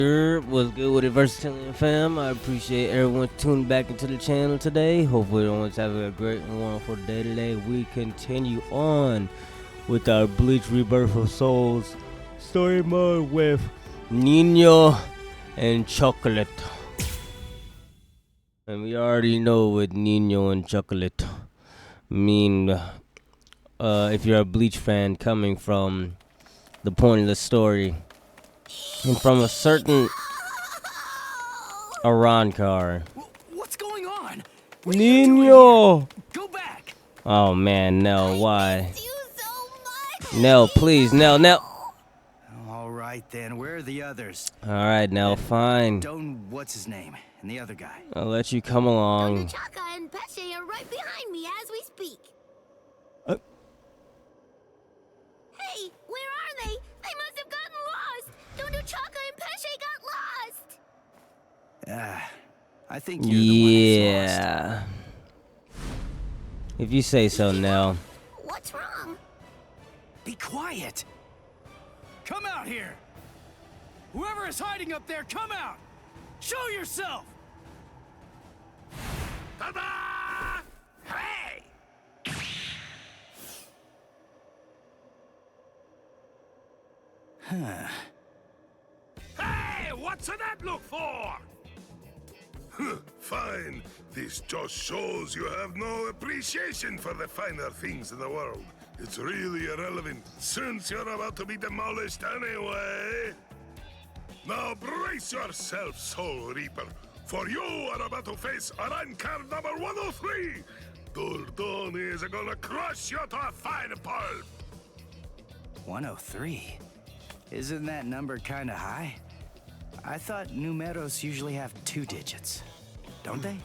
What's good with it, Versatilian fam? I appreciate everyone tuning back into the channel today. Hopefully everyone's having a great and wonderful day today. We continue on with our Bleach Rebirth of Souls story mode with Nino and Chocolate. And we already know what Nino and Chocolate mean if you're a Bleach fan coming from the point of the story. And from a certain Arankar. What's going on? Nino! Go back! Oh man, Nell, why? Nell, please, Nell. Alright then, where are the others? Alright, Nell, fine. Don, what's his name? And the other guy? I'll let you come along. Chaka and Pesce are right behind me as we speak. Hey, where are they? They must have gotten lost. Dondo Chaka and Pesce got lost. I think you're the one that's Yeah. If you say so, Nell. What's wrong? Be quiet! Come out here! Whoever is hiding up there, come out! Show yourself! Ta-da! Hey! Hey, what's that look for? Fine. This just shows you have no appreciation for the finer things in the world. It's really irrelevant, since you're about to be demolished anyway. Now brace yourself, Soul Reaper, for you are about to face Arankar number 103. Dordoni is gonna crush you to a fine pulp. 103? Isn't that number kinda high? I thought numeros usually have 2 digits. Don't they?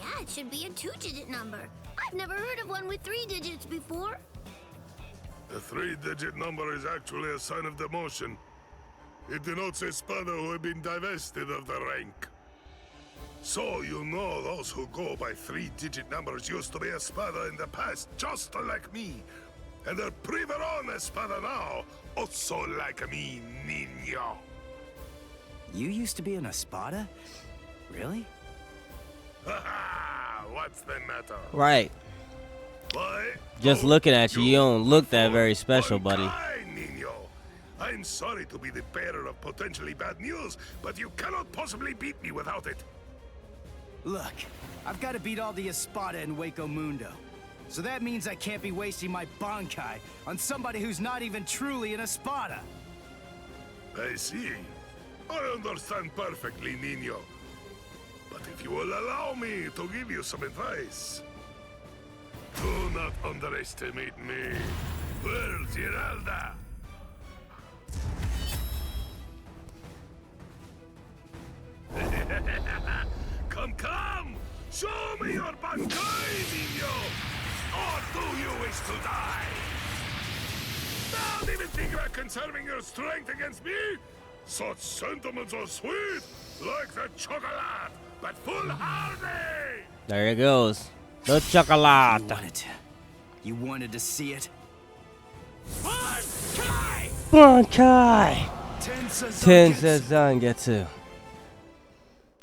Yeah, it should be a 2-digit number. I've never heard of one with 3 digits before. The 3-digit number is actually a sign of demotion. It denotes a spada who have been divested of the rank. So you know those who go by 3-digit numbers used to be a spada in the past, just like me. And they're priveron espada now, also like me, Nino. You used to be an Espada? Really? Haha, what's the matter? Right. Why? Just looking at you, you don't look that very special, buddy. Hi, Nino. I'm sorry to be the bearer of potentially bad news, but you cannot possibly beat me without it. Look, I've got to beat all the Espada in Waco Mundo. So that means I can't be wasting my Bankai on somebody who's not even truly an Espada. I see. I understand perfectly, Nino. But if you will allow me to give you some advice, do not underestimate me. Where's Giralda? Come! Show me your Bankai, Nino! Or do you wish to die? Don't even think about conserving your strength against me! Such sentiments are sweet, like the chocolate, but foolhardy! There it goes. The chocolate. You wanted to see it? Bankai! Bankai. Ten Zangetsu.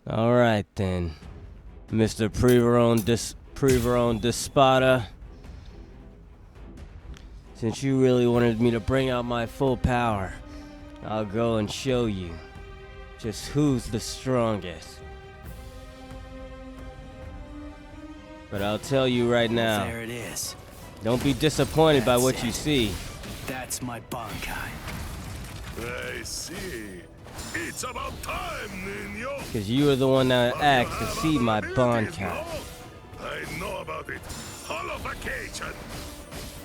Alright then. Mr. Preveron Despada. Since you really wanted me to bring out my full power, I'll go and show you just who's the strongest. But I'll tell you right now, There it is. don't be disappointed by what you see. That's my Bankai. I see. It's about time, Nino. Because you are the one that asked to see my Abilities, Bankai. no? I know about it. Holification.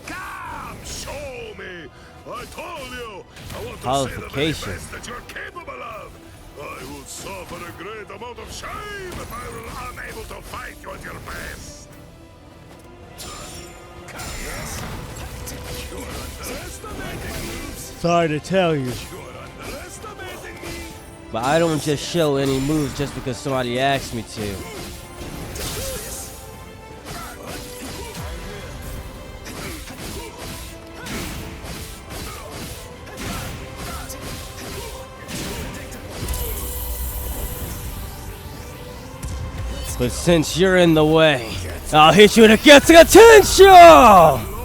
Come, show me. I told you. I want to see the very Holification. best that you're capable of. I would suffer a great amount of shame if I were unable to fight you at your best. You're underestimating me. Sorry to tell you, You're underestimating me. but I don't just show any moves just because somebody asked me to. But since you're in the way, I'll hit you to get the attention!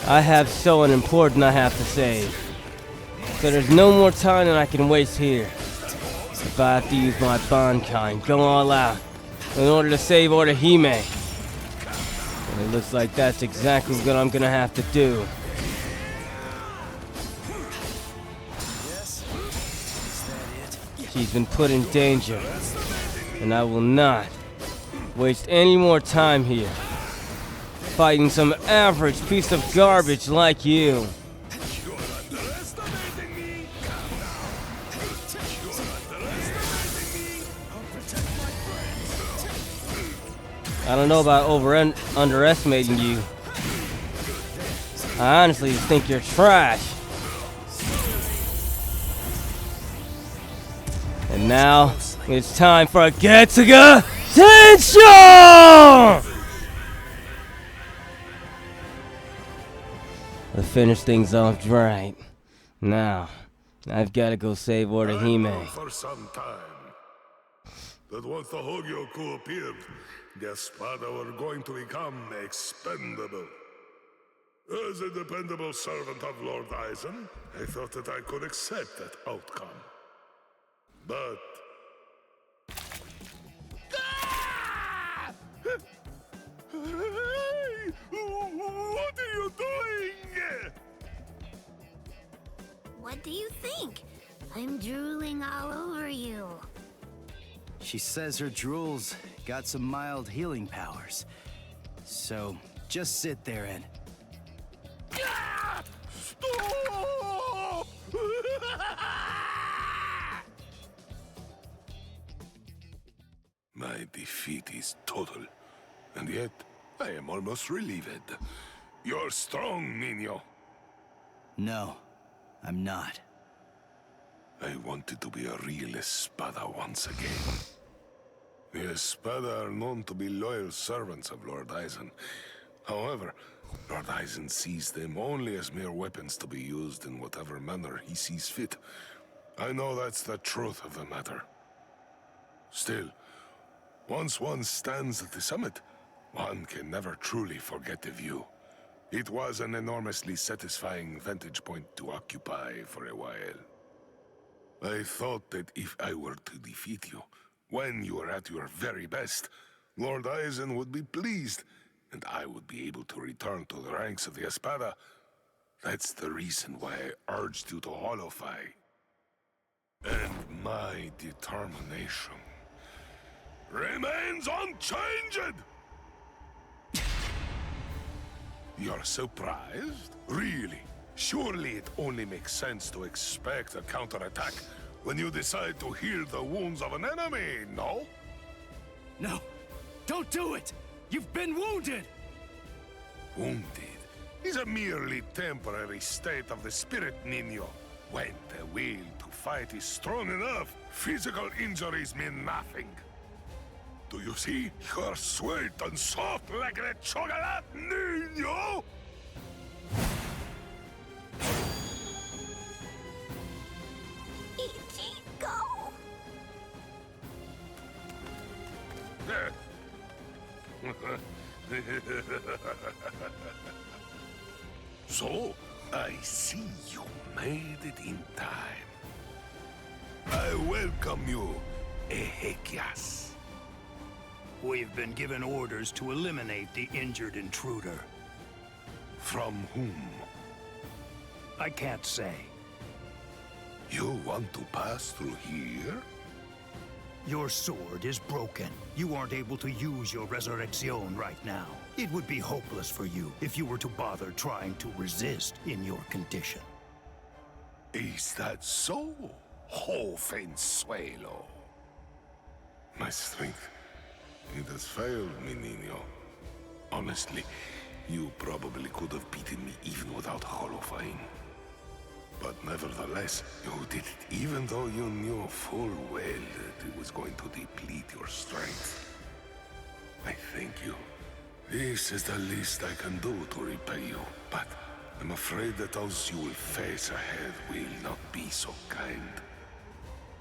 I have someone important I have to save. So there's no more time that I can waste here. If I have to use my Bankai and go all out in order to save Orihime. And it looks like that's exactly what I'm gonna have to do. She's been put in danger, and I will not waste any more time here fighting some average piece of garbage like you. I don't know about underestimating you. I honestly think you're trash. And now, it's time for a Getsuga Tensho! To finish things off right. Now, I've got to go save Orihime. For some time. That once the Hogyoku appeared, the Espada were going to become expendable. As a dependable servant of Lord Aizen, I thought that I could accept that outcome. But... Ah! Hey! What are you doing? What do you think? I'm drooling all over you. She says her drools got some mild healing powers. So, just sit there and... Ah! Stop! My defeat is total, and yet I am almost relieved. You're strong, Nino. No, I'm not. I wanted to be a real Espada once again. The Espada are known to be loyal servants of Lord Aizen. However, Lord Aizen sees them only as mere weapons to be used in whatever manner he sees fit. I know that's the truth of the matter. Still, once one stands at the summit, one can never truly forget the view. It was an enormously satisfying vantage point to occupy for a while. I thought that if I were to defeat you, when you were at your very best, Lord Aizen would be pleased, and I would be able to return to the ranks of the Espada. That's the reason why I urged you to holofy. And my determination remains unchanged! You're surprised? Really? Surely it only makes sense to expect a counterattack when you decide to heal the wounds of an enemy, no? No! Don't do it! You've been wounded! Wounded is a merely temporary state of the spirit, Nino. When the will to fight is strong enough, physical injuries mean nothing. Do you see? You're sweet and soft like the chocolate, Nino! Go! So, I see you made it in time. I welcome you, Ezequias. We've been given orders to eliminate the injured intruder. From whom? I can't say. You want to pass through here? Your sword is broken. You aren't able to use your Resurrection right now. It would be hopeless for you if you were to bother trying to resist in your condition. Is that so, Jovenzuelo? My strength, it has failed me, Nino. Honestly, you probably could have beaten me even without holofying. But nevertheless, you did it even though you knew full well that it was going to deplete your strength. I thank you. This is the least I can do to repay you, but I'm afraid that those you will face ahead will not be so kind.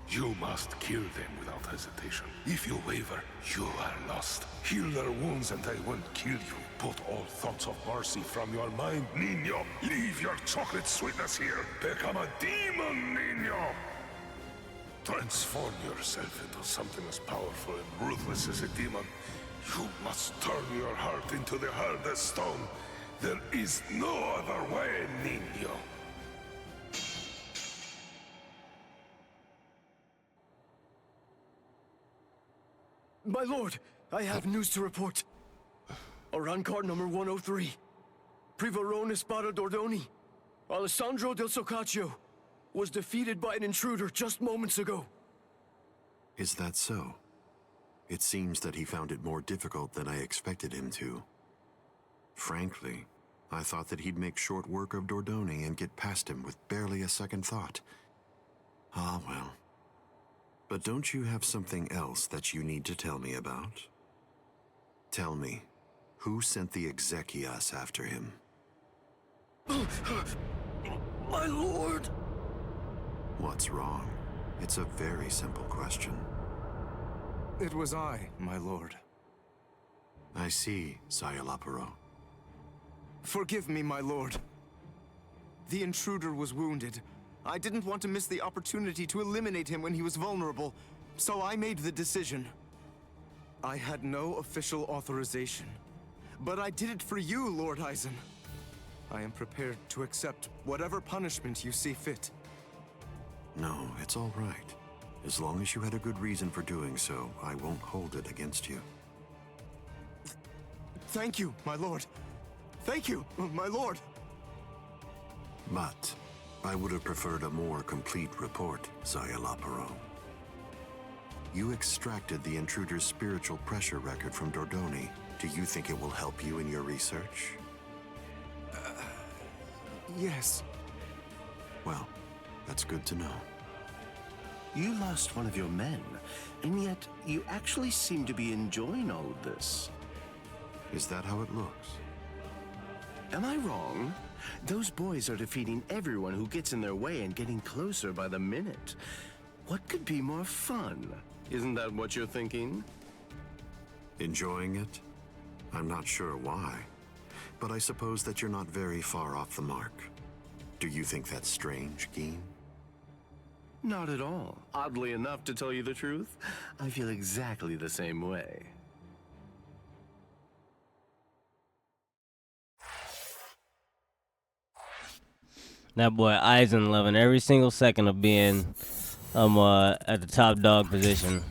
You must kill them without hesitation. If you waver, you are lost. Heal their wounds and they won't kill you. Put all thoughts of mercy from your mind, Niño. Leave your chocolate sweetness here. Become a demon, Niño. Transform yourself into something as powerful and ruthless as a demon. You must turn your heart into the hardest stone. There is no other way, Niño. My lord, I have news to report. Around card number 103. Privarone Spada Dordoni, Alessandro del Soccaccio, was defeated by an intruder just moments ago. Is that so? It seems that he found it more difficult than I expected him to. Frankly, I thought that he'd make short work of Dordoni and get past him with barely a second thought. Ah, well. But don't you have something else that you need to tell me about? Tell me, who sent the Exekias after him? My lord! What's wrong? It's a very simple question. It was I, my lord. I see, Sayalaparo. Forgive me, my lord. The intruder was wounded. I didn't want to miss the opportunity to eliminate him when he was vulnerable, so I made the decision. I had no official authorization, but I did it for you, Lord Eisen. I am prepared to accept whatever punishment you see fit. No, it's all right. As long as you had a good reason for doing so, I won't hold it against you. Thank you, my lord. Thank you, my lord. But I would have preferred a more complete report, Sayalaparo. You extracted the intruder's spiritual pressure record from Dordoni. Do you think it will help you in your research? Yes. Well, that's good to know. You lost one of your men, and yet you actually seem to be enjoying all of this. Is that how it looks? Am I wrong? Those boys are defeating everyone who gets in their way and getting closer by the minute. What could be more fun? Isn't that what you're thinking? Enjoying it? I'm not sure why, but I suppose that you're not very far off the mark. Do you think that's strange, Geen? Not at all. Oddly enough, to tell you the truth, I feel exactly the same way. That boy Eisen loving every single second of being at the top dog position.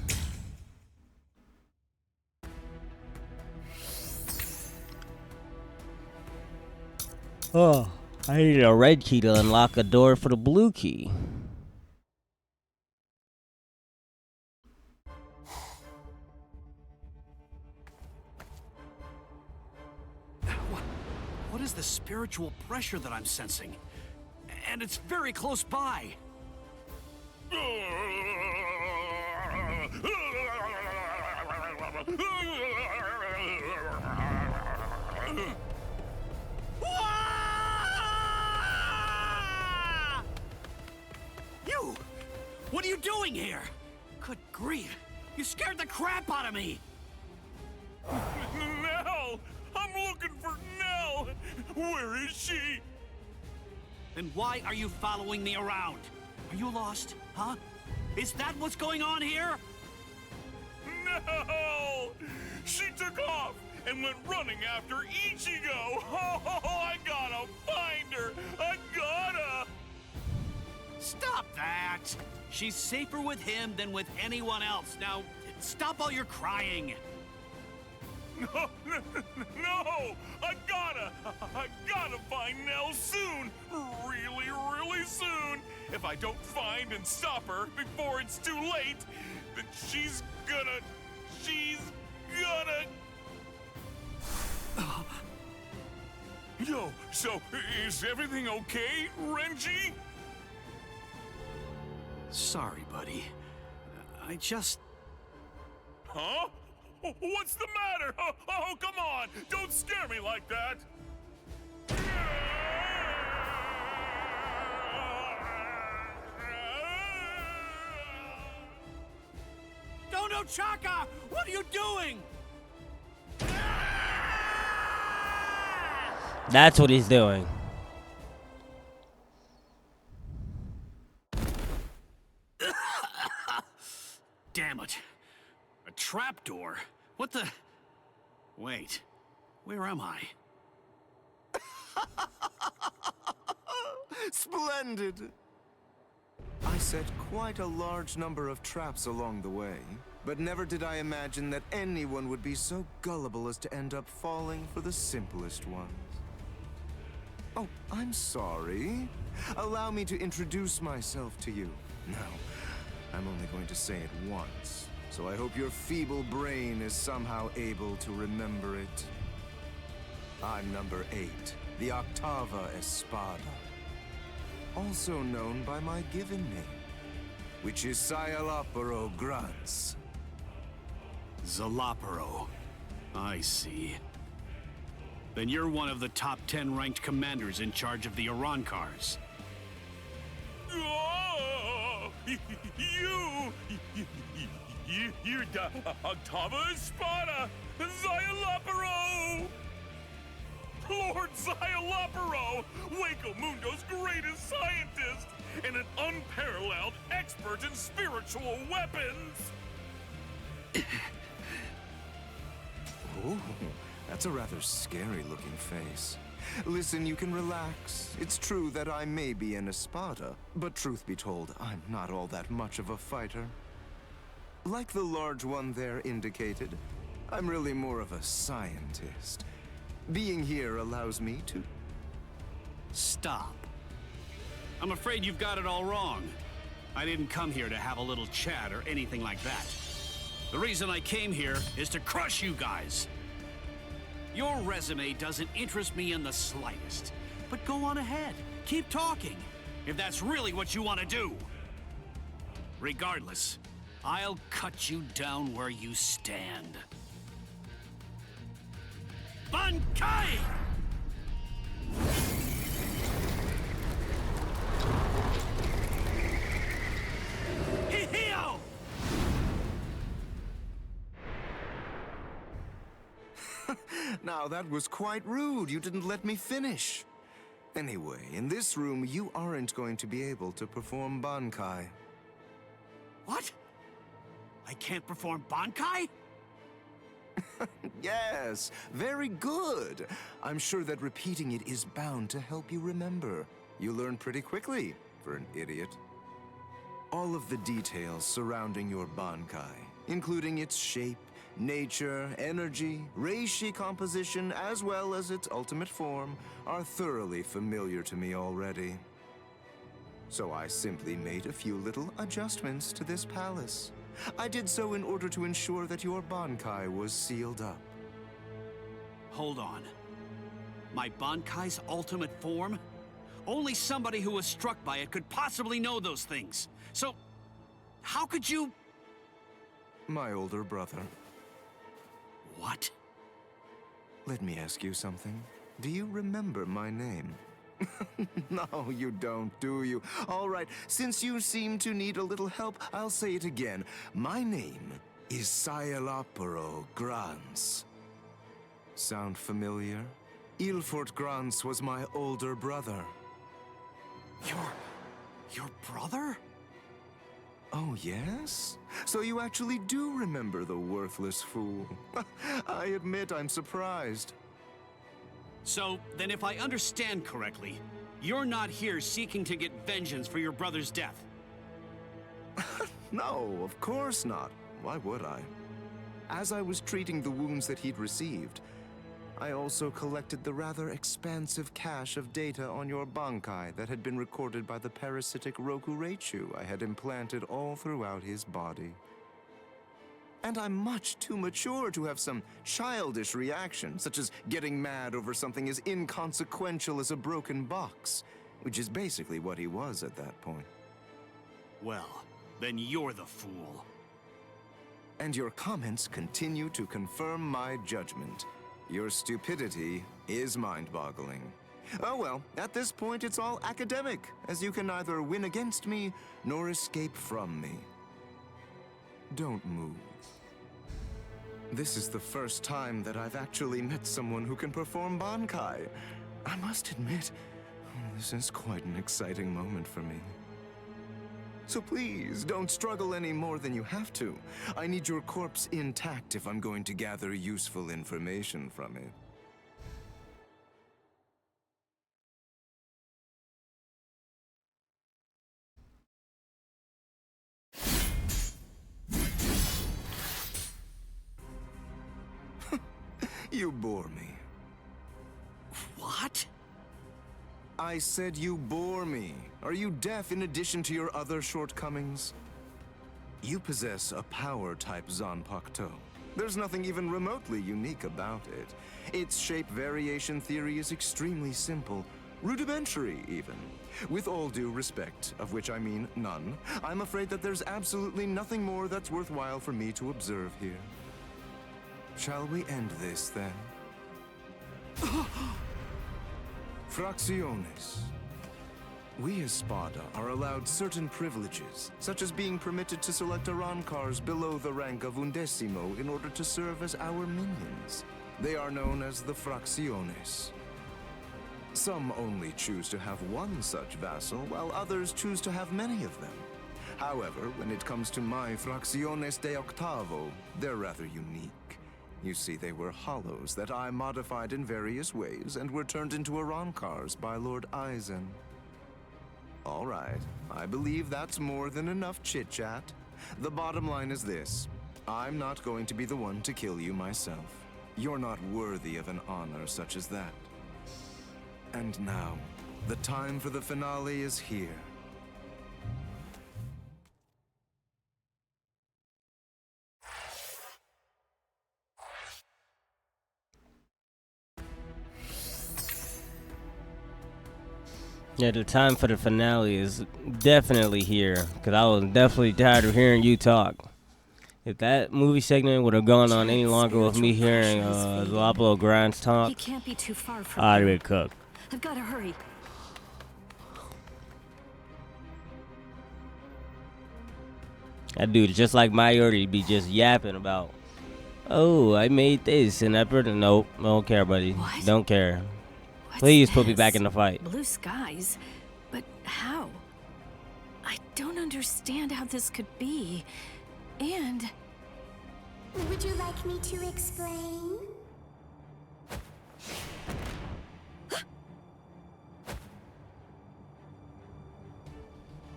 Oh, I need a red key to unlock a door for the blue key. What is the spiritual pressure that I'm sensing? And it's very close by. You! What are you doing here? Good grief! You scared the crap out of me! Nell! I'm looking for Nell! Where is she? Then why are you following me around? Are you lost, huh? Is that what's going on here? No! She took off and went running after Ichigo! Oh, I gotta find her! I gotta! Stop that! She's safer with him than with anyone else. Now, stop all your crying. No! I gotta find Nell soon! Really, really soon! If I don't find and stop her before it's too late, then she's gonna... Yo, so is everything okay, Renji? Sorry, buddy. I just... Huh? What's the matter? Oh, come on! Don't scare me like that! no, Chaka! What are you doing? That's what he's doing. Damn it. A trapdoor? What the... Wait. Where am I? Splendid! I set quite a large number of traps along the way, but never did I imagine that anyone would be so gullible as to end up falling for the simplest ones. Oh, I'm sorry. Allow me to introduce myself to you. Now, I'm only going to say it once, so I hope your feeble brain is somehow able to remember it. I'm number 8, the Octava Espada, also known by my given name, which is Sayalaparo Grants. Zalaparo. I see. Then you're one of the top 10 ranked commanders in charge of the Arancars. Oh, you're the Octava Espada, Sayalaparo! Lord Sayalaparo, Waco Mundo's greatest scientist, and an unparalleled expert in spiritual weapons! Oh, that's a rather scary-looking face. Listen, you can relax. It's true that I may be an Espada, but truth be told, I'm not all that much of a fighter. Like the large one there indicated, I'm really more of a scientist. Being here allows me to... Stop. I'm afraid you've got it all wrong. I didn't come here to have a little chat or anything like that. The reason I came here is to crush you guys. Your resume doesn't interest me in the slightest. But go on ahead. Keep talking, if that's really what you want to do. Regardless, I'll cut you down where you stand. Bankai! Hihio! Now, that was quite rude. You didn't let me finish. Anyway, in this room, you aren't going to be able to perform Bankai. What? I can't perform Bankai? Yes, very good. I'm sure that repeating it is bound to help you remember. You learn pretty quickly, for an idiot. All of the details surrounding your Bankai, including its shape, nature, energy, reishi composition, as well as its ultimate form, are thoroughly familiar to me already. So I simply made a few little adjustments to this palace. I did so in order to ensure that your Bankai was sealed up. Hold on. My Bankai's ultimate form? Only somebody who was struck by it could possibly know those things. So, how could you... My older brother. What? Let me ask you something. Do you remember my name? No, you don't, do you? All right, since you seem to need a little help, I'll say it again. My name is Sayalaparo Grants. Sound familiar? Ilfort Grants was my older brother. Your brother? Oh, yes? So you actually do remember the worthless fool. I admit I'm surprised. So, then if I understand correctly, you're not here seeking to get vengeance for your brother's death. No, of course not. Why would I? As I was treating the wounds that he'd received, I also collected the rather expansive cache of data on your Bankai that had been recorded by the parasitic Rokureichu I had implanted all throughout his body. And I'm much too mature to have some childish reaction, such as getting mad over something as inconsequential as a broken box, which is basically what he was at that point. Well, then you're the fool. And your comments continue to confirm my judgment. Your stupidity is mind-boggling. Oh well, at this point it's all academic, as you can neither win against me nor escape from me. don't move. This is the first time that I've actually met someone who can perform Bankai. I must admit, this is quite an exciting moment for me. So please, don't struggle any more than you have to. I need your corpse intact if I'm going to gather useful information from it. You bore me. What? I said you bore me. Are you deaf in addition to your other shortcomings? You possess a power-type Zanpakuto. There's nothing even remotely unique about it. Its shape variation theory is extremely simple, rudimentary even. With all due respect, of which I mean none, I'm afraid that there's absolutely nothing more that's worthwhile for me to observe here. Shall we end this, then? Fracciones. We as Spada are allowed certain privileges, such as being permitted to select Arancars below the rank of Undecimo in order to serve as our minions. They are known as the Fracciones. Some only choose to have one such vassal, while others choose to have many of them. However, when it comes to my Fracciones de Octavo, they're rather unique. You see, they were hollows that I modified in various ways and were turned into Arancars by Lord Eisen. All right, I believe that's more than enough chit-chat. The bottom line is this. I'm not going to be the one to kill you myself. You're not worthy of an honor such as that. And now, the time for the finale is here. Yeah, the time for the finale is definitely here, because I was definitely tired of hearing you talk. If that movie segment would have gone on any longer with me hearing Zalaplo Grind's talk, He can't be too far from I'd here. be cooked. I've got to hurry. That dude, just like Mayority, be just yapping about, oh, I made this, and that person, nope, don't care, buddy. What? Don't care. What's Please put me this? back in the fight. Blue skies? But how? I don't understand how this could be. And... Would you like me to explain?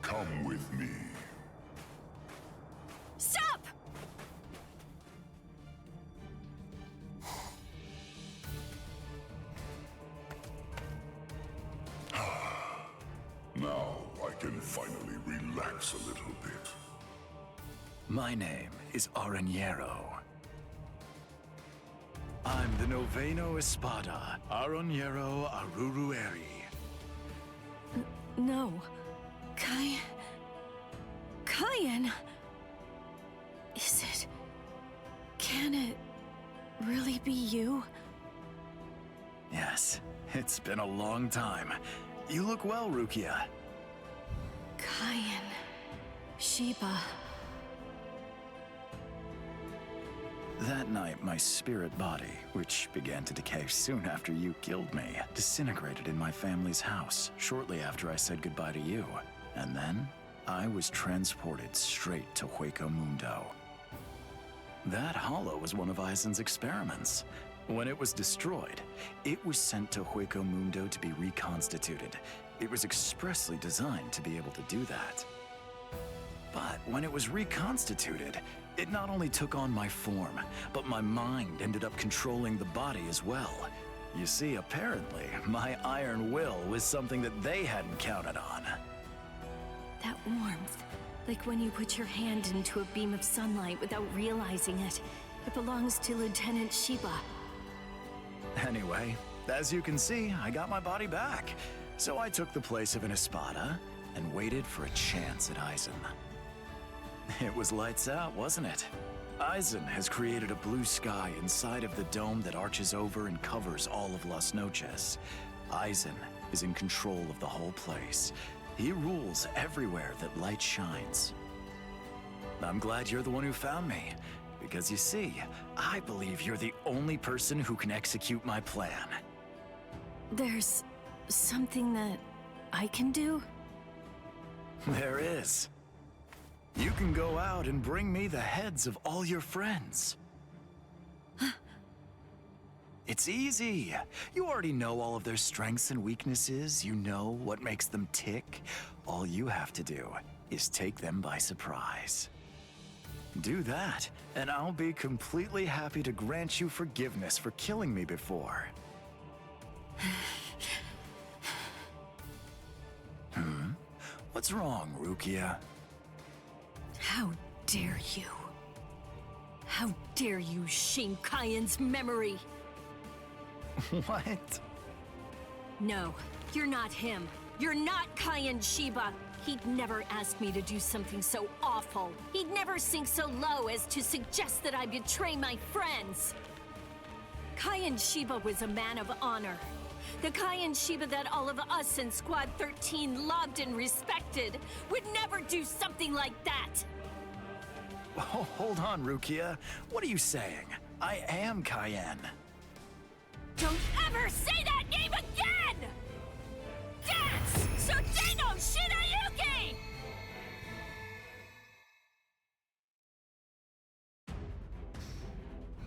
Come with me. Stop! Now I can finally relax a little bit. My name is Aranjero. I'm the Noveno Espada, Aranjero Arurueri. No. Kyan? Is it... Can it really be you? Yes, it's been a long time. You look well, Rukia. Kyan... Sheba... That night, my spirit body, which began to decay soon after you killed me, disintegrated in my family's house shortly after I said goodbye to you. And then, I was transported straight to Hueco Mundo. That hollow was one of Eisen's experiments. When it was destroyed, it was sent to Hueco Mundo to be reconstituted. It was expressly designed to be able to do that. But when it was reconstituted, it not only took on my form, but my mind ended up controlling the body as well. You see, apparently, my iron will was something that they hadn't counted on. That warmth, like when you put your hand into a beam of sunlight without realizing it. It belongs to Lieutenant Sheba. Anyway, as you can see, I got my body back. So I took the place of an Espada and waited for a chance at Eisen. It was lights out, wasn't it? Eisen has created a blue sky inside of the dome that arches over and covers all of Las Noches. Eisen is in control of the whole place. He rules everywhere that light shines. I'm glad you're the one who found me. Because you see, I believe you're the only person who can execute my plan. There's something that I can do? There is. You can go out and bring me the heads of all your friends. It's easy. You already know all of their strengths and weaknesses. You know what makes them tick. All you have to do is take them by surprise. Do that, and I'll be completely happy to grant you forgiveness for killing me before. What's wrong, Rukia? How dare you? How dare you shame Kyan's memory? What? No, you're not him. You're not Kyan Shiba. He'd never ask me to do something so awful. He'd never sink so low as to suggest that I betray my friends. Kyan Shiba was a man of honor. The Kyan Shiba that all of us in Squad 13 loved and respected would never do something like that. Oh, hold on, Rukia. What are you saying? I am Kyan. Don't ever say that name again! Dance! Soteno Shinayuki!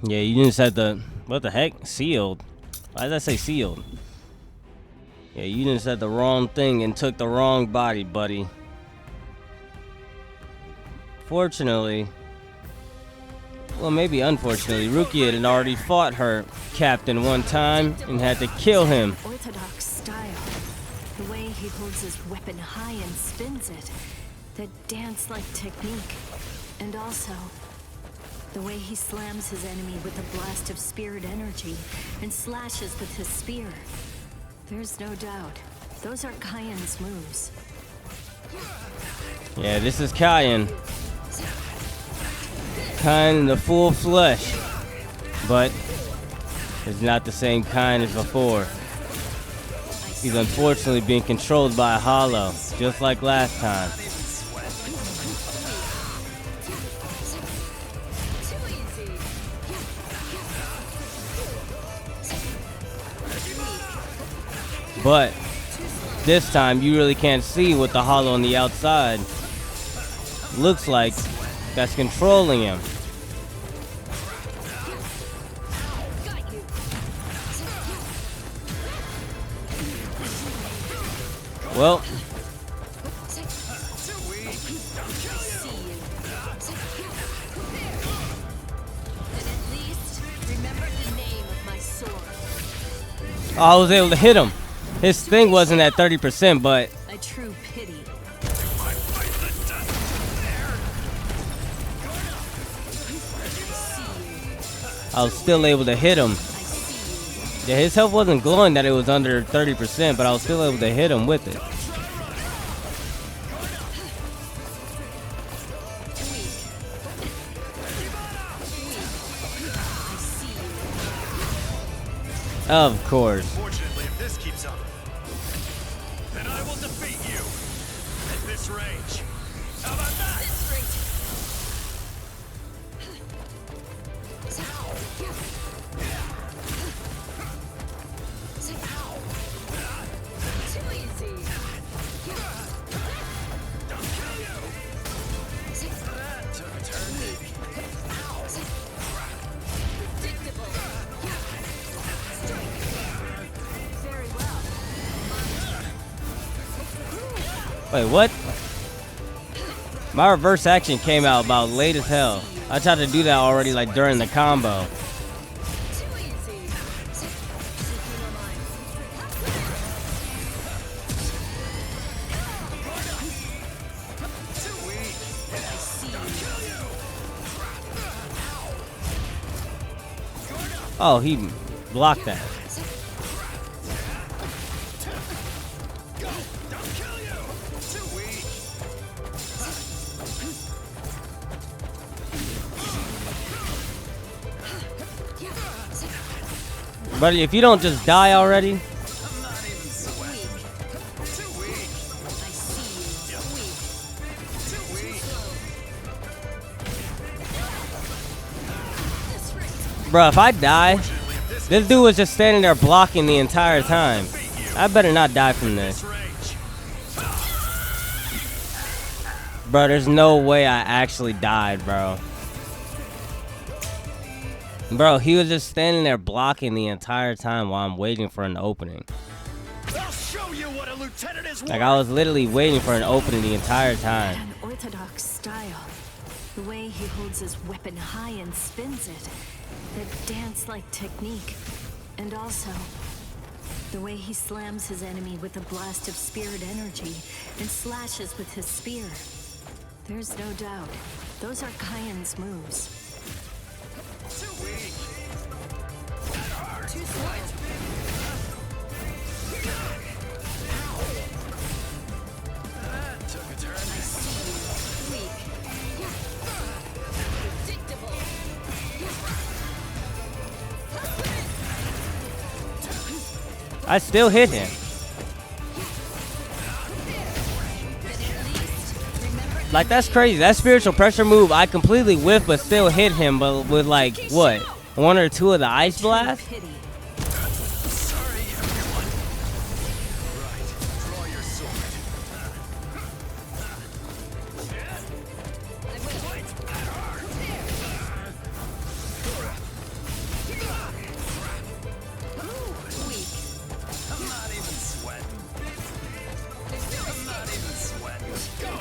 Yeah, you just had the... What the heck? Sealed. Why did I say sealed? Yeah, you just said the wrong thing and took the wrong body, buddy. Fortunately... Well, maybe unfortunately, Rukia had already fought her captain one time and had to kill him. Orthodox style. The way he holds his weapon high and spins it. That dance-like technique. And also, the way he slams his enemy with a blast of spirit energy and slashes with his spear. There's no doubt. Those are Kyan's moves. Yeah, this is Kyan. Kyan in the full flesh. But it's not the same Kyan as before. He's unfortunately being controlled by a hollow, just like last time. But this time you really can't see what the hollow on the outside looks like that's controlling him. Well, I was able to hit him. His thing wasn't at 30%, but a true pity. I was still able to hit him. Yeah, his health wasn't glowing that it was under 30%, but I was still able to hit him with it. Of course. Fortunately, if this keeps up, then I will defeat you at this range. How about that? Wait, what? My reverse action came out about late as hell. I tried to do that already, like during the combo. Oh, he blocked that. Buddy, if you don't just die already. Bro, if I die, this dude was just standing there blocking the entire time. I better not die from this. Bro, there's no way I actually died, bro. Bro, he was just standing there blocking the entire time while I'm waiting for an opening. I'll show you what a lieutenant is Like, I was literally waiting for an opening the entire time. An orthodox style. The way he holds his weapon high and spins it. That dance-like technique. And also, the way he slams his enemy with a blast of spirit energy and slashes with his spear. There's no doubt. Those are Kyan's moves. Too weak. Too slow. Took a turn. I see you. Weak. Predictable. I still hit him. Like, that's crazy. That spiritual pressure move, I completely whiffed, but still hit him, but with like, what? One or two of the ice blasts? Sorry, everyone. Right. Draw your sword. I'm not even sweating. I'm not even sweating. Go!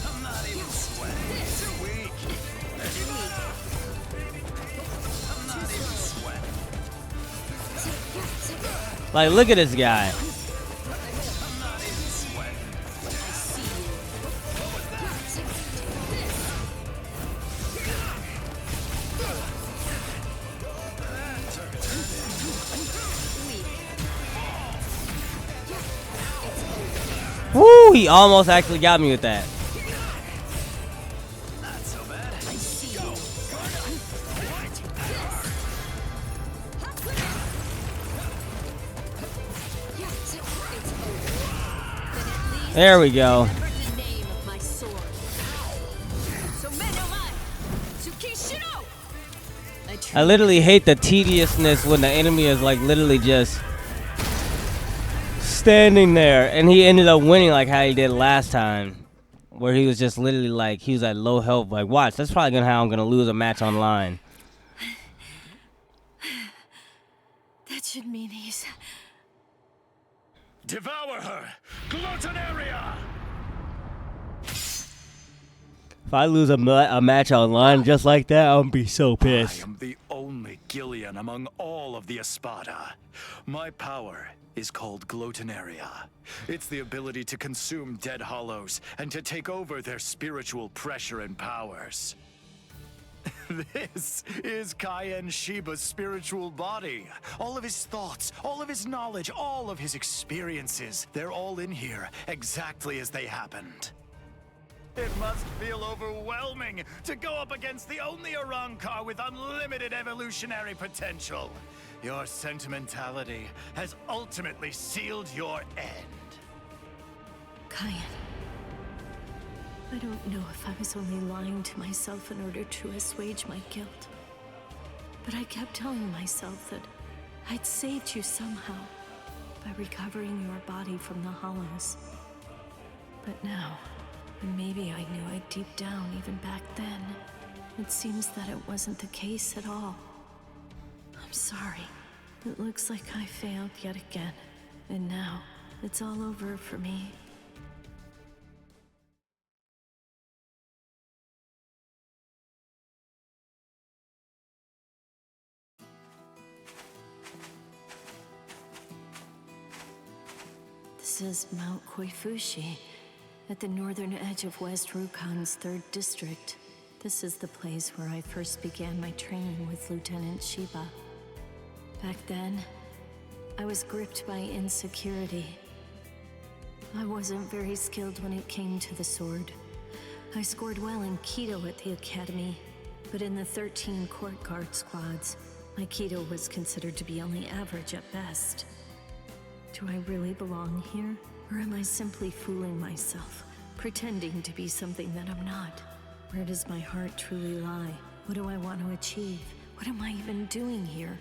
I'm not even sweating. Too weak. I'm not even sweating. Like, look at this guy. I'm not even sweating. Woo, he almost actually got me with that. Not so bad. I see you. There we go. Remember the name of my sword. I literally hate the tediousness when the enemy is like literally just standing there, and he ended up winning like how he did last time, where he was just literally like, he was at low health. Like, watch, that's probably how I'm gonna lose a match online. That should mean he's... Devour her! Gluttonaria! If I lose a match online just like that, I'll be so I pissed. am the only Gillian among all of the Espada. My power is called Gluttonaria. It's the ability to consume dead hollows and to take over their spiritual pressure and powers. This is Cayenne Shiba's spiritual body. All of his thoughts, all of his knowledge, all of his experiences, they're all in here, exactly as they happened. It must feel overwhelming to go up against the only Arrancar with unlimited evolutionary potential. Your sentimentality has ultimately sealed your end. Cayenne. I don't know if I was only lying to myself in order to assuage my guilt. But I kept telling myself that I'd saved you somehow by recovering your body from the hollows. But now, and maybe I knew it deep down even back then, it seems that it wasn't the case at all. I'm sorry. It looks like I failed yet again. And now, it's all over for me. This is Mount Koifushi, at the northern edge of West Rukon's 3rd district. This is the place where I first began my training with Lieutenant Shiba. Back then, I was gripped by insecurity. I wasn't very skilled when it came to the sword. I scored well in Kido at the academy, but in the 13 court guard squads, my Kido was considered to be only average at best. Do I really belong here? Or am I simply fooling myself, pretending to be something that I'm not? Where does my heart truly lie? What do I want to achieve? What am I even doing here?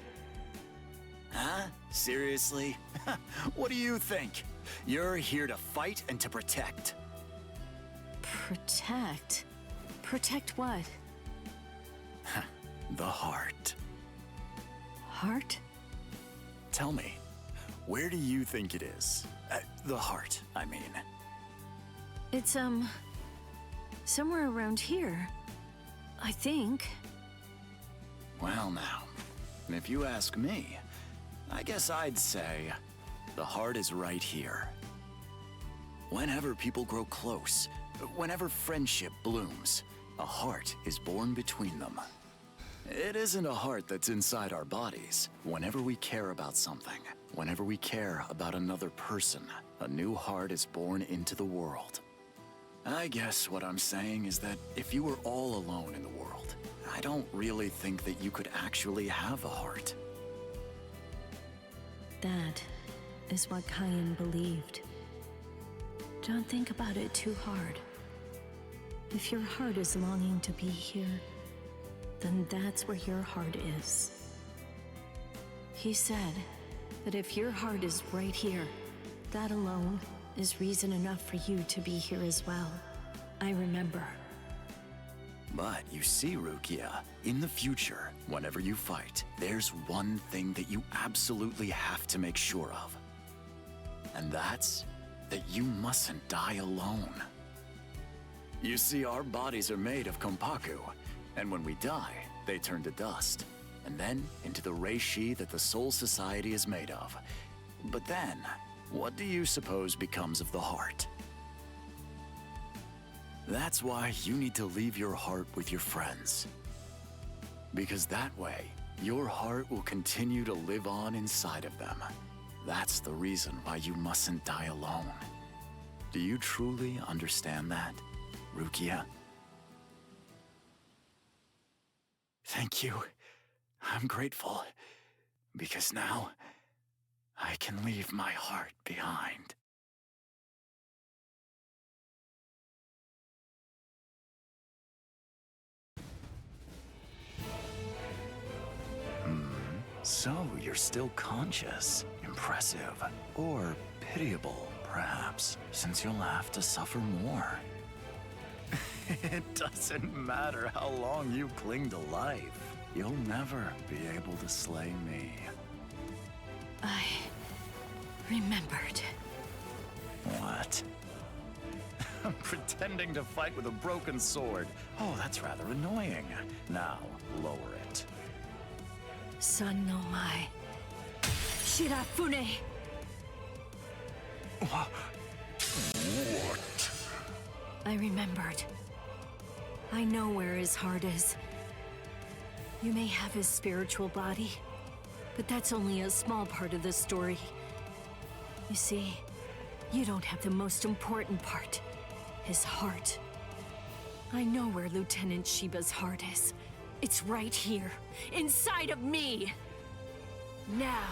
Huh? Seriously? What do you think? You're here to fight and to protect. Protect? Protect what? The heart. Heart? Tell me, where do you think it is? The heart, I mean. It's, somewhere around here. I think. Well now, if you ask me, I guess I'd say the heart is right here. Whenever people grow close, whenever friendship blooms, a heart is born between them. It isn't a heart that's inside our bodies. Whenever we care about something, whenever we care about another person, a new heart is born into the world. I guess what I'm saying is that if you were all alone in the world, I don't really think that you could actually have a heart. That is what Kyan believed. Don't think about it too hard. If your heart is longing to be here, then that's where your heart is. He said that if your heart is right here, that alone is reason enough for you to be here as well. I remember. But you see, Rukia, in the future, whenever you fight, there's one thing that you absolutely have to make sure of. And that's that you mustn't die alone. You see, our bodies are made of Kompaku, and when we die, they turn to dust, and then into the reishi that the Soul Society is made of. But then, what do you suppose becomes of the heart? That's why you need to leave your heart with your friends. Because that way, your heart will continue to live on inside of them. That's the reason why you mustn't die alone. Do you truly understand that, Rukia? Thank you. I'm grateful. Because now, I can leave my heart behind. So you're still conscious. Impressive. Or pitiable, perhaps, since you'll have to suffer more. It doesn't matter how long you cling to life. You'll never be able to slay me. I remembered. What? I'm pretending to fight with a broken sword. Oh, that's rather annoying. Now, lower it. Son no mai. Shirafune! What? I remembered. I know where his heart is. You may have his spiritual body, but that's only a small part of the story. You see, you don't have the most important part, his heart. I know where Lieutenant Shiba's heart is. It's right here, inside of me. Now,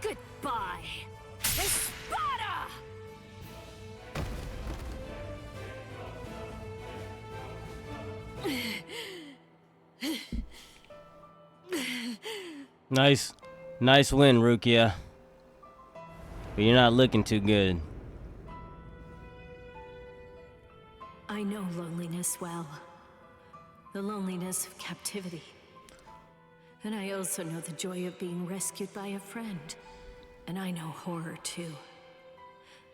goodbye, Espada! Nice win, Rukia. But you're not looking too good. I know loneliness well. The loneliness of captivity. And I also know the joy of being rescued by a friend. And I know horror too.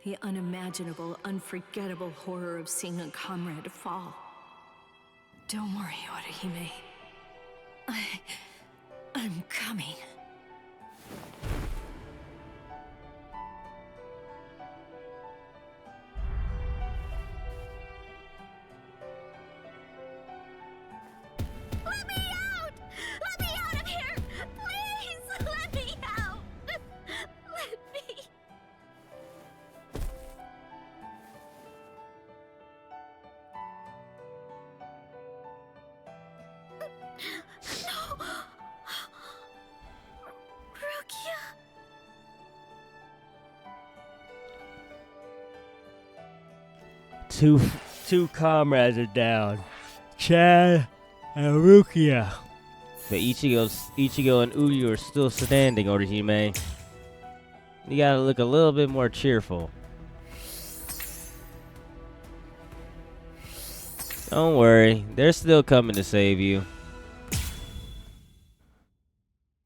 The unimaginable, unforgettable horror of seeing a comrade fall. Don't worry, Orihime. I'm coming. Let me out! Let me out of here! Please! Let me out! Let me... No! Rukia? Two comrades are down. Chad and Rukia. But Ichigo and Uyu are still standing, Orihime. You gotta look a little bit more cheerful. Don't worry, they're still coming to save you.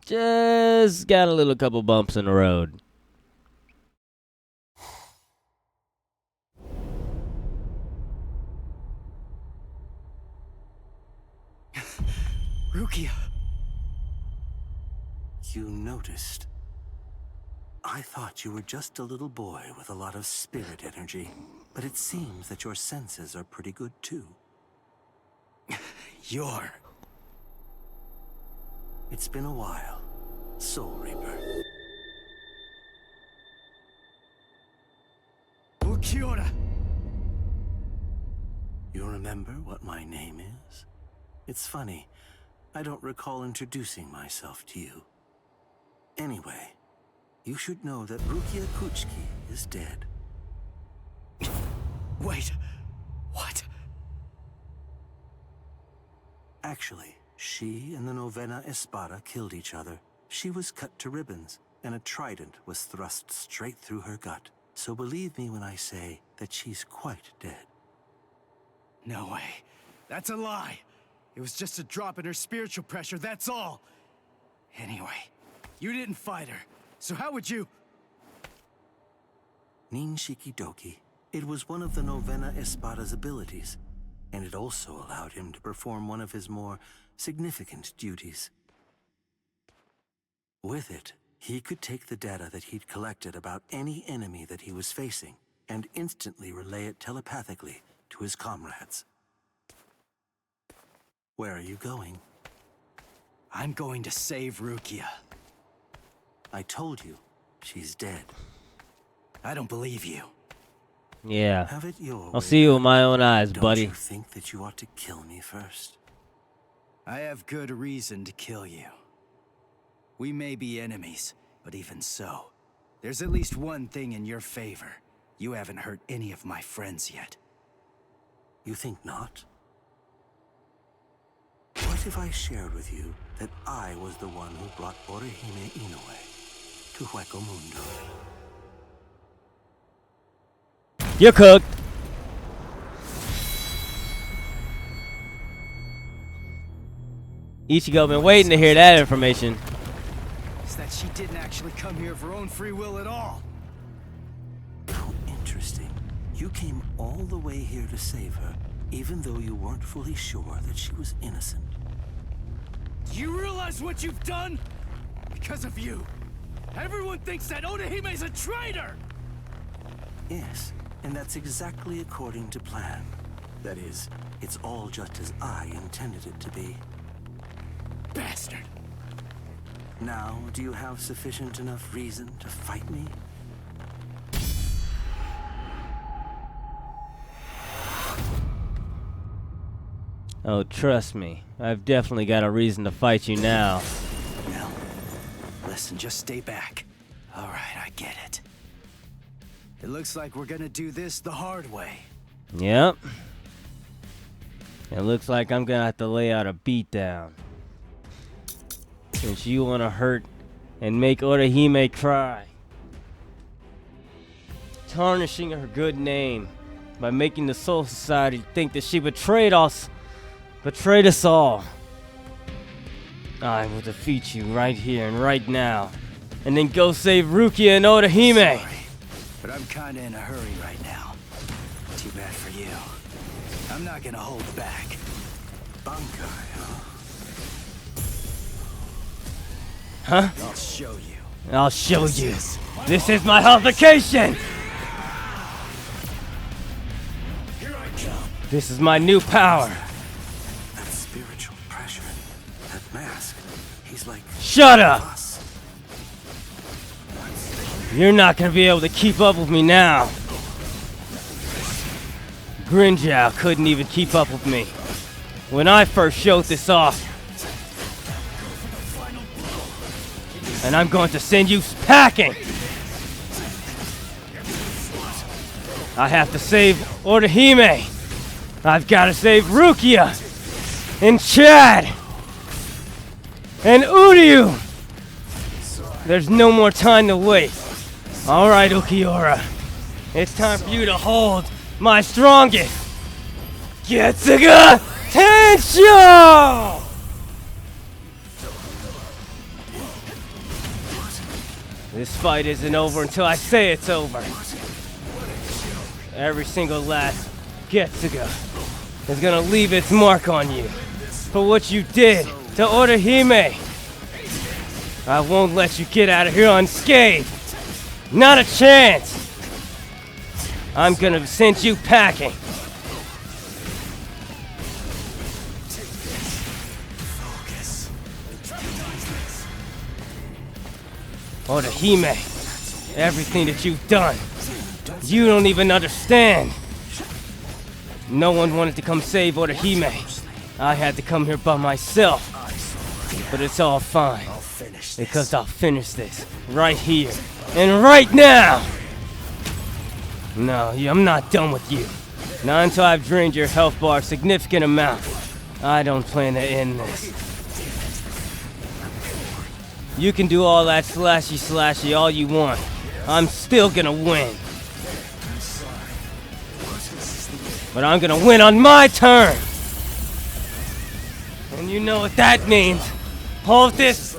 Just got a little couple bumps in the road. Rukia. You noticed. I thought you were just a little boy with a lot of spirit energy, but it seems that your senses are pretty good too. You're... It's been a while, Soul Reaper. Ukiura! You remember what my name is? It's funny, I don't recall introducing myself to you. Anyway, you should know that Rukia Kuchiki is dead. Wait, what? Actually, she and the Novena Espada killed each other. She was cut to ribbons, and a trident was thrust straight through her gut. So believe me when I say that she's quite dead. No way. That's a lie. It was just a drop in her spiritual pressure, that's all. Anyway, you didn't fight her, so how would you... Ninshiki Doki. It was one of the Novena Espada's abilities, and it also allowed him to perform one of his more significant duties. With it, he could take the data that he'd collected about any enemy that he was facing and instantly relay it telepathically to his comrades. Where are you going? I'm going to save Rukia. I told you, she's dead. I don't believe you. Yeah. Have it your I'll way. see you with my own eyes, buddy. Don't you think that you ought to kill me first? I have good reason to kill you. We may be enemies, but even so, there's at least one thing in your favor. You haven't hurt any of my friends yet. You think not? What if I shared with you that I was the one who brought Orihime Inoue to Hueco Mundo? You're cooked. Ichigo been waiting to hear that information. Is that she didn't actually come here of her own free will at all. How interesting. You came all the way here to save her, even though you weren't fully sure that she was innocent. Do you realize what you've done? Because of you, everyone thinks that Odahime's a traitor! Yes, and that's exactly according to plan. That is, it's all just as I intended it to be. Bastard! Now, do you have sufficient enough reason to fight me? Oh, trust me. I've definitely got a reason to fight you now. Now, listen, just stay back. All right, I get it. It looks like we're gonna do this the hard way. Yep. It looks like I'm gonna have to lay out a beatdown. Since you wanna hurt and make Orihime cry. Tarnishing her good name by making the Soul Society think that she betrayed us all. I will defeat you right here and right now. And then go save Rukia and Orihime. Sorry, but I'm kinda in a hurry right now. Too bad for you. I'm not gonna hold back. Bankai, Huh? I'll show you. I'll show you. This is my altercation! Here I come. This is my new power. That spiritual pressure, that mask, he's like... Shut up! us. You're not gonna be able to keep up with me now. Grinjow couldn't even keep up with me when I first showed this off. And I'm going to send you packing. I have to save Orihime. I've got to save Rukia. and Chad and Uryu. There's no more time to waste. Alright, Ukiura. It's time for you to hold my strongest Getsuga Tensho! This fight isn't over until I say it's over. Every single last Getsuga is gonna leave its mark on you for what you did to Orihime. I won't let you get out of here unscathed. Not a chance. I'm gonna send you packing. Orihime, everything that you've done, you don't even understand. No one wanted to come save Orihime. I had to come here by myself. But it's all fine, because I'll finish this right here and right now. No, I'm not done with you. Not until I've drained your health bar a significant amount. I don't plan to end this. You can do all that slashy all you want. I'm still gonna win. But I'm gonna win on my turn. And you know what that means. Hold this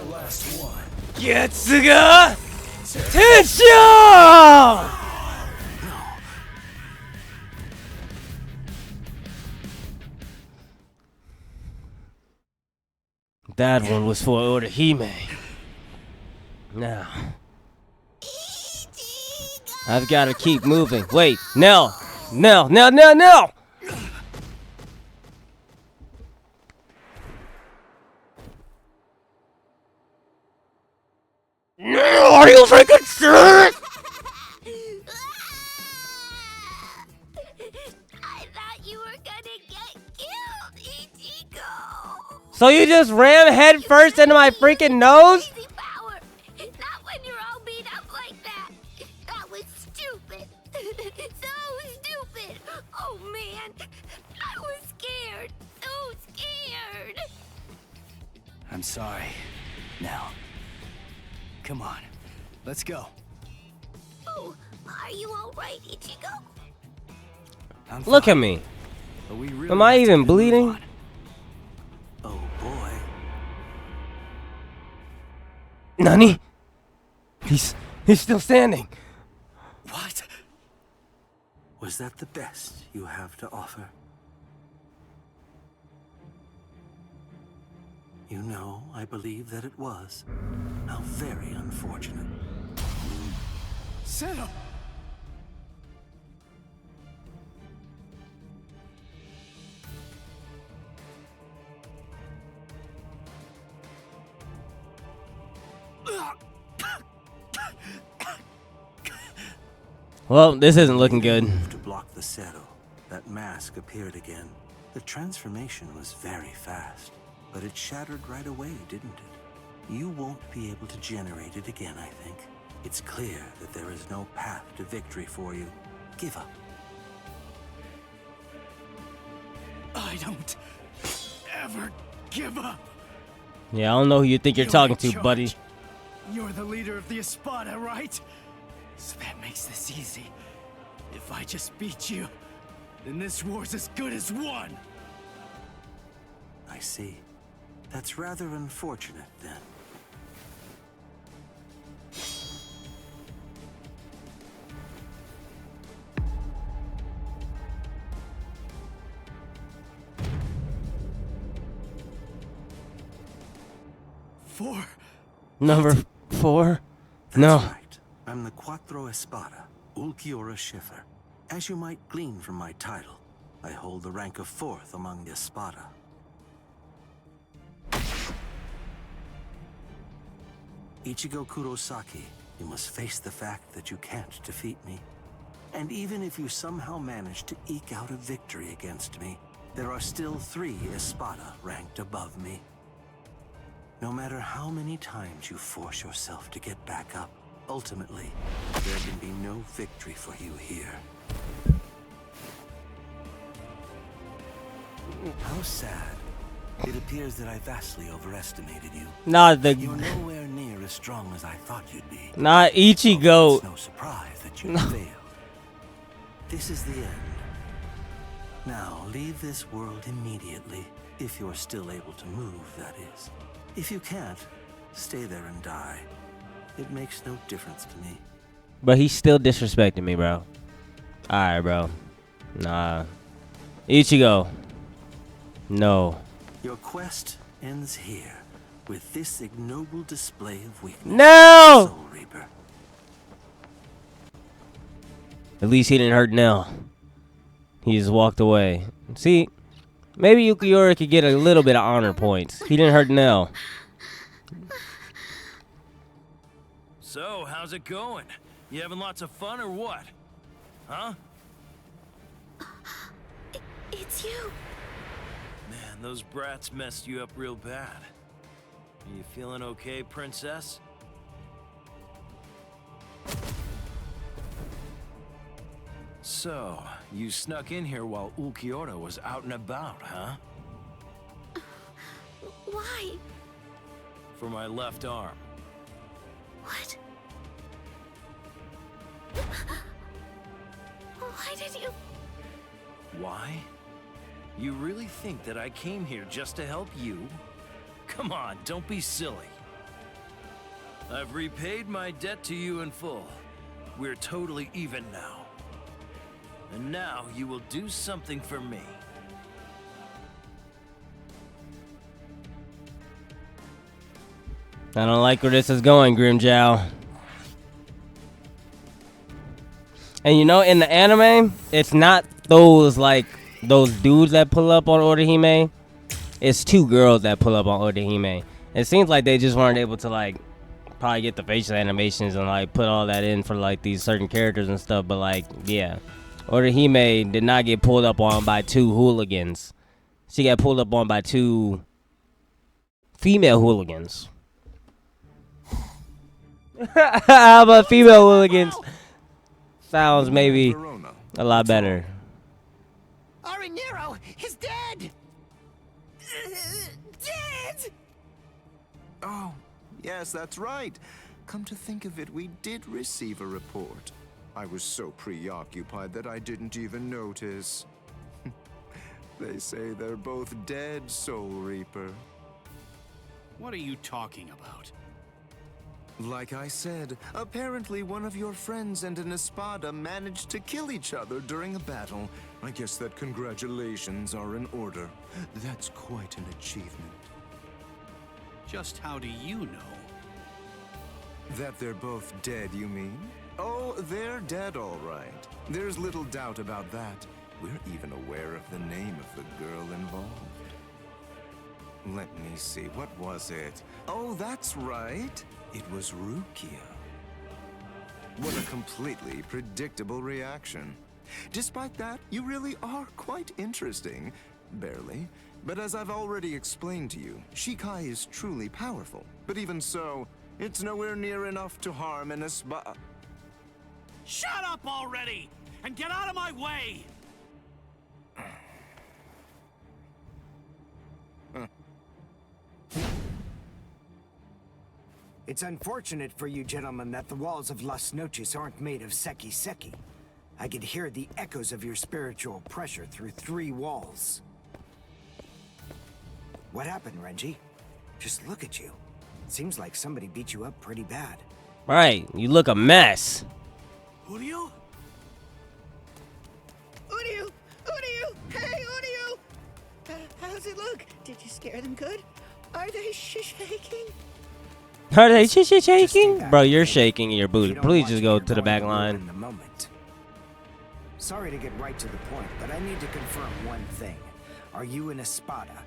Getsuga Tensho! That one was for Orihime. Now, I've got to keep moving. Wait, no! No! No! No! No! No! Are you freaking serious? I thought you were gonna get killed, Ichigo. So you just ran head first into my freaking nose? Crazy power. Not when you're all beat up like that. That was stupid. So stupid. Oh man, I was scared. So scared. I'm sorry. Now, come on. Let's go. Oh, are you all right, Ichigo? I'm Look fine, at me. but we really Am I have to even move bleeding? on. Oh boy. Nani? He's still standing. What? Was that the best you have to offer? You know, I believe that it was. How very unfortunate. Settle. Well, this isn't looking good. To block the Zero, that mask appeared again. The transformation was very fast, but it shattered right away, didn't it? You won't be able to generate it again, I think. It's clear that there is no path to victory for you. Give up. I don't ever give up. Yeah, I don't know who you think you're talking in to, buddy. charge. You're the leader of the Espada, right? So that makes this easy. If I just beat you, then this war's as good as won. I see. That's rather unfortunate, then. Four. Number 4? That's No. right. I'm the Quattro Espada, Ulquiorra Schiffer. As you might glean from my title, I hold the rank of 4th among the Espada. Ichigo Kurosaki, you must face the fact that you can't defeat me. And even if you somehow manage to eke out a victory against me, there are still 3 Espada ranked above me. No matter how many times you force yourself to get back up, ultimately, there can be no victory for you here. How sad. It appears that I vastly overestimated you. Not the. You're nowhere near as strong as I thought you'd be. Not Ichigo. It's no surprise that you failed. This is the end. Now, leave this world immediately, if you're still able to move, that is. If you can't, stay there and die. It makes no difference to me. But he's still disrespecting me, bro. Alright, bro. Nah. Ichigo. No. Your quest ends here, with this ignoble display of weakness. No! Soul Reaper. At least he didn't hurt Nell. He just walked away. See, maybe Yukiura could get a little bit of honor points. He didn't hurt Nell. So, how's it going? You having lots of fun or what? Huh? It's you. Man, those brats messed you up real bad. Are you feeling okay, princess? So, you snuck in here while Ulquiorra was out and about, huh? Why? For my left arm. What? Why did you... Why? You really think that I came here just to help you? Come on, don't be silly. I've repaid my debt to you in full. We're totally even now. And now you will do something for me. I don't like where this is going, Grimjow. And you know, in the anime, it's not those dudes that pull up on Orihime. It's two girls that pull up on Orihime. It seems like they just weren't able to probably get the facial animations and put all that in for these certain characters and stuff. But yeah, Orihime did not get pulled up on by two hooligans. She got pulled up on by two female hooligans. How about female hooligans? Sounds maybe a lot better. Arinero is dead! Dead! Oh, yes, that's right. Come to think of it, we did receive a report. I was so preoccupied that I didn't even notice. They say they're both dead, Soul Reaper. What are you talking about? Like I said, apparently one of your friends and an Espada managed to kill each other during a battle. I guess that congratulations are in order. That's quite an achievement. Just how do you know? That they're both dead, you mean? Oh, they're dead, all right. There's little doubt about that. We're even aware of the name of the girl involved. Let me see, what was it? Oh, that's right. It was Rukia. What a completely predictable reaction. Despite that, you really are quite interesting. Barely. But as I've already explained to you, Shikai is truly powerful. But even so, it's nowhere near enough to harm an Espada. Shut up already! And get out of my way! It's unfortunate for you gentlemen that the walls of Las Noches aren't made of seki. I could hear the echoes of your spiritual pressure through 3 walls. What happened, Renji? Just look at you. Seems like somebody beat you up pretty bad. Right, you look a mess. Uryu? Uryu! Hey, Uryu! How's it look? Did you scare them good? Are they shaking? Are they shaking? Bro, you're shaking your booty. Please just go to the back line. In the moment. Sorry to get right to the point, but I need to confirm one thing. Are you an Espada?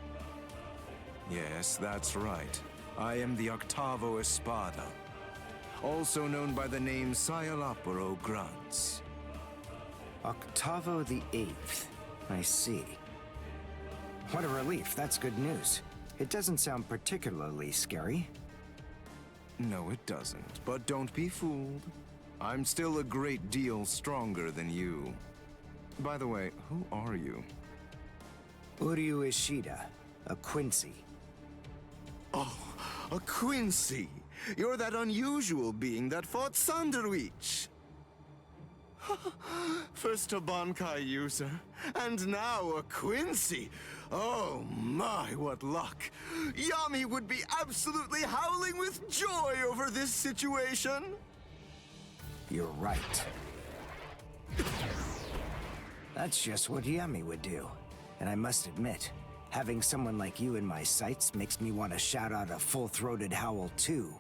Yes, that's right. I am the Octavo Espada, also known by the name Sayalapuro Grunts. Octavo the 8th. I see. What a relief. That's good news. It doesn't sound particularly scary. No, it doesn't. But don't be fooled. I'm still a great deal stronger than you. By the way, who are you? Uryu Ishida. a Quincy. Oh, a Quincy. You're that unusual being that fought Sanderwich. First a Bankai user, and now a Quincy. Oh my, what luck. Yami would be absolutely howling with joy over this situation. You're right. That's just what Yami would do. And I must admit, having someone like you in my sights makes me want to shout out a full-throated howl too.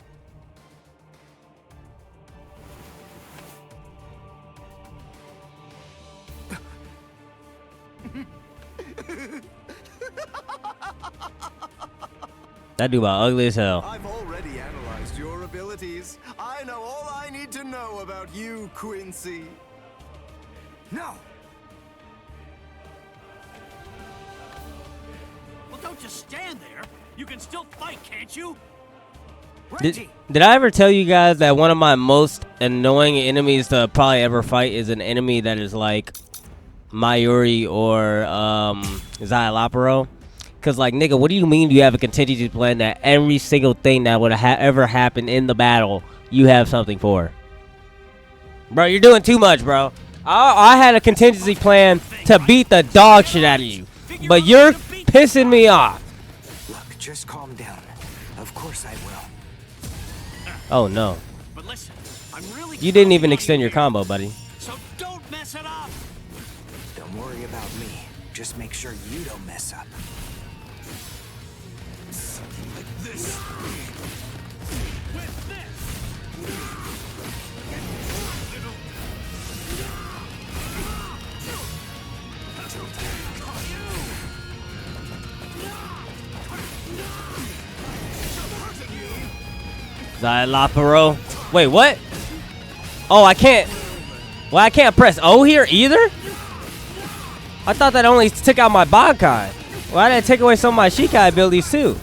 That dude about ugly as hell. I've already analyzed your abilities. I know all I need to know about you, Quincy. No! Well, don't just stand there. You can still fight, can't you? Did I ever tell you guys that one of my most annoying enemies to probably ever fight is an enemy that is like Mayuri or Xylopero? Cause like, nigga, what do you mean you have a contingency plan that every single thing that would ever happen in the battle you have something for? Bro, you're doing too much, bro. I had a contingency plan to beat the dog shit out of you, but you're pissing me off. Look, just calm down. Of course I will. Oh no. But listen, I'm really You didn't even extend your combo, buddy. So don't mess it up. Don't worry about me. Just make sure you don't mess up. Something like this. With this. Xylopero. Wait, what? Oh, I can't. Well, I can't press O here either? I thought that only took out my Bankai. Why did it take away some of my Shikai abilities too?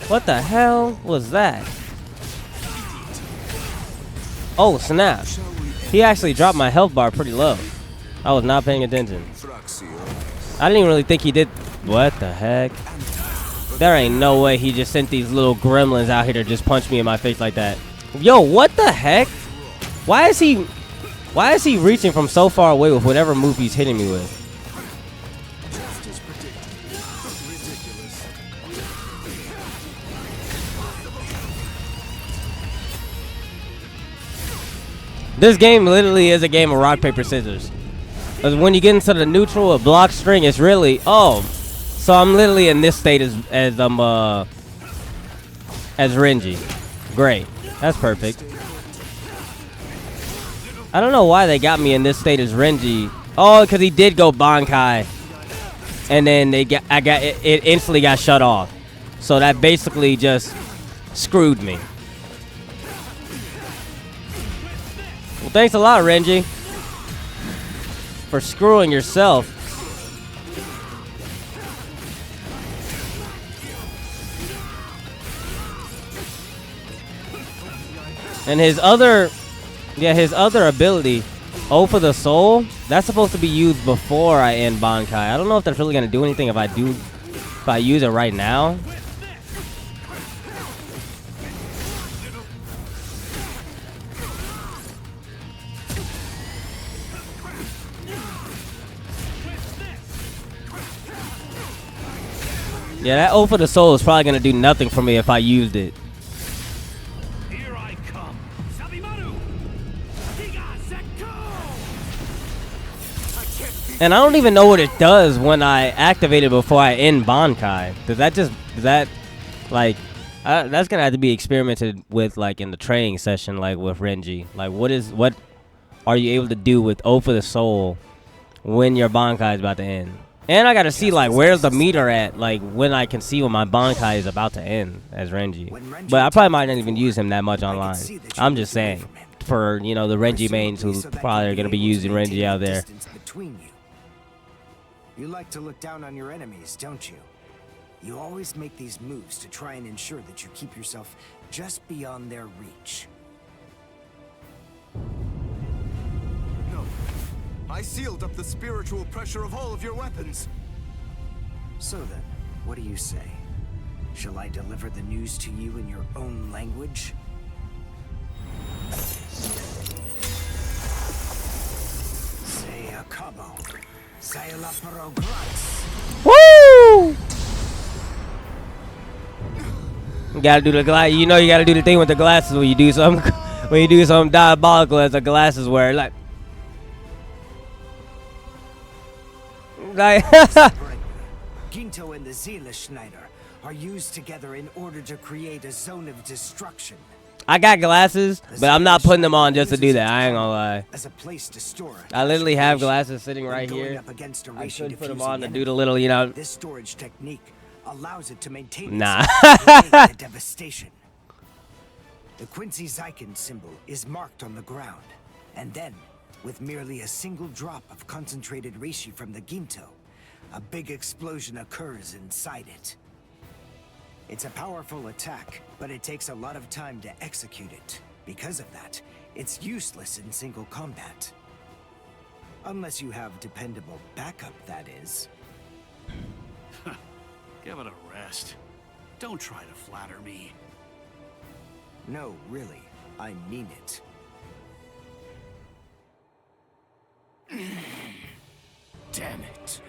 What the hell was that? Oh, snap. He actually dropped my health bar pretty low. I was not paying attention. I didn't even really think he did. What the heck? There ain't no way he just sent these little gremlins out here to just punch me in my face like that. Yo, what the heck? Why is he reaching from so far away with whatever move he's hitting me with? This game literally is a game of rock, paper, scissors. Because when you get into the neutral or block string, it's really, oh, so I'm literally in this state as Renji. Great, that's perfect. I don't know why they got me in this state as Renji. Oh, because he did go Bankai, and then it instantly got shut off. So that basically just screwed me. Well, thanks a lot, Renji, for screwing yourself. And his other ability, O for the Soul, that's supposed to be used before I end Bankai. I don't know if that's really gonna do anything if I use it right now. Yeah, that O for the Soul is probably gonna do nothing for me if I used it. Here I come. Sabimaru. And I don't even know what it does when I activate it before I end Bankai. That's gonna have to be experimented with, like in the training session, like with Renji. Like, what are you able to do with O for the Soul when your Bankai is about to end? And I gotta see, like, where's the meter at, like, when I can see when my Bankai is about to end as Renji. But I probably might not even use him that much online. I'm just saying, for, you know, the Renji mains who probably are gonna be using Renji out there. You like to look down on your enemies, don't you? You always make these moves to try and ensure that you keep yourself just beyond their reach. No. I sealed up the spiritual pressure of all of your weapons. So then, what do you say? Shall I deliver the news to you in your own language? Say a cabo. Say la progress. Woo! You gotta do the glass. You know you gotta do the thing with the glasses when you do something. When you do something diabolical as the glasses wear, like Ginto and the Zila Schneider are used together in order to create a zone of destruction. I got glasses, but I'm not putting them on just to do that. I ain't gonna lie. As a place to store I literally have glasses sitting right here. I should put them on to do the little, you know. This storage technique allows it to maintain Nah. the devastation. The Quincy Zykin symbol is marked on the ground, and then, with merely a single drop of concentrated reishi from the Ginto, a big explosion occurs inside it. It's a powerful attack, but it takes a lot of time to execute it. Because of that, it's useless in single combat. Unless you have dependable backup, that is. Give it a rest. Don't try to flatter me. No, really. I mean it. Damn it.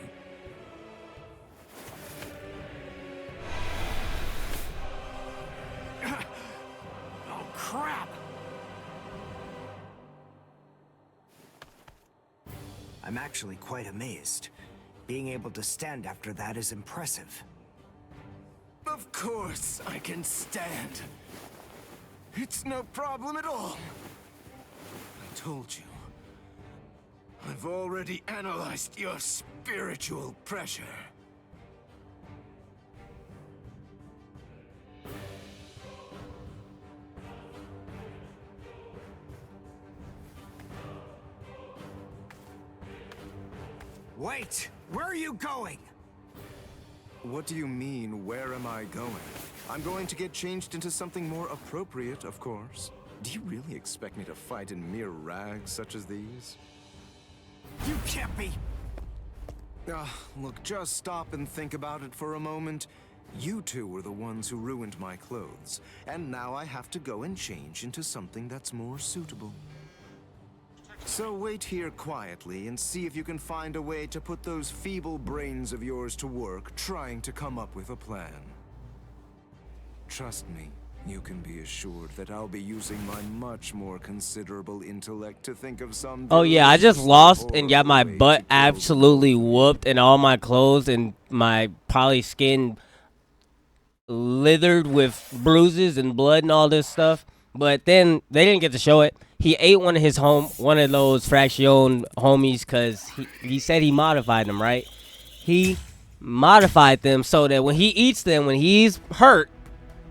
Oh, crap! I'm actually quite amazed. Being able to stand after that is impressive. Of course I can stand. It's no problem at all. I told you. I've already analyzed your spiritual pressure. Wait! Where are you going? What do you mean, where am I going? I'm going to get changed into something more appropriate, of course. Do you really expect me to fight in mere rags such as these? You can't be! Look, just stop and think about it for a moment. You two were the ones who ruined my clothes, and now I have to go and change into something that's more suitable. So wait here quietly and see if you can find a way to put those feeble brains of yours to work trying to come up with a plan. Trust me, you can be assured that I'll be using my much more considerable intellect to think of some... Oh yeah, I just lost and got my butt absolutely whooped and all my clothes and my probably skin lithered with bruises and blood and all this stuff. But then they didn't get to show it. He ate one of those Fraction homies because he said he modified them, right? He modified them so that when he eats them, when he's hurt,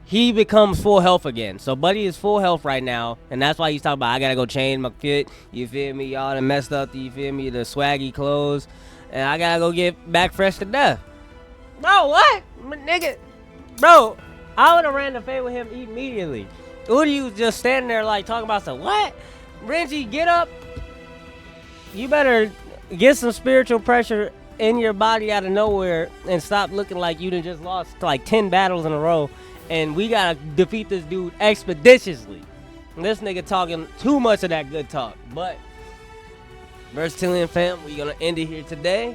he becomes full health again. So Buddy is full health right now, and that's why he's talking about, I gotta go change my fit. You feel me? Y'all done messed up, you feel me? The swaggy clothes. And I gotta go get back fresh to death. Bro, what? Nigga. Bro, I would have ran the fade with him immediately. Udi was just standing there like talking about some, what? Renji, get up. You better get some spiritual pressure in your body out of nowhere and stop looking like you done just lost like 10 battles in a row. And we gotta defeat this dude expeditiously. And this nigga talking too much of that good talk. But Versatilian fam, we gonna end it here today.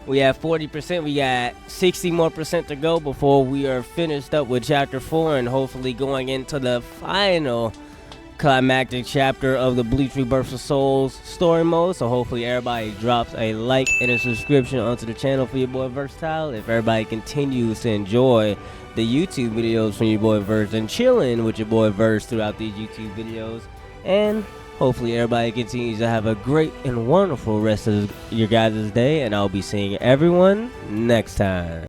We have 40%. We got 60 more percent to go before we are finished up with chapter 4 and hopefully going into the final climactic chapter of the Bleach Rebirth of Souls story mode. So hopefully everybody drops a like and a subscription onto the channel for your boy Versatile. If everybody continues to enjoy the YouTube videos from your boy Verse and chilling with your boy Verse throughout these YouTube videos, and hopefully everybody continues to have a great and wonderful rest of your guys' day, and I'll be seeing everyone next time.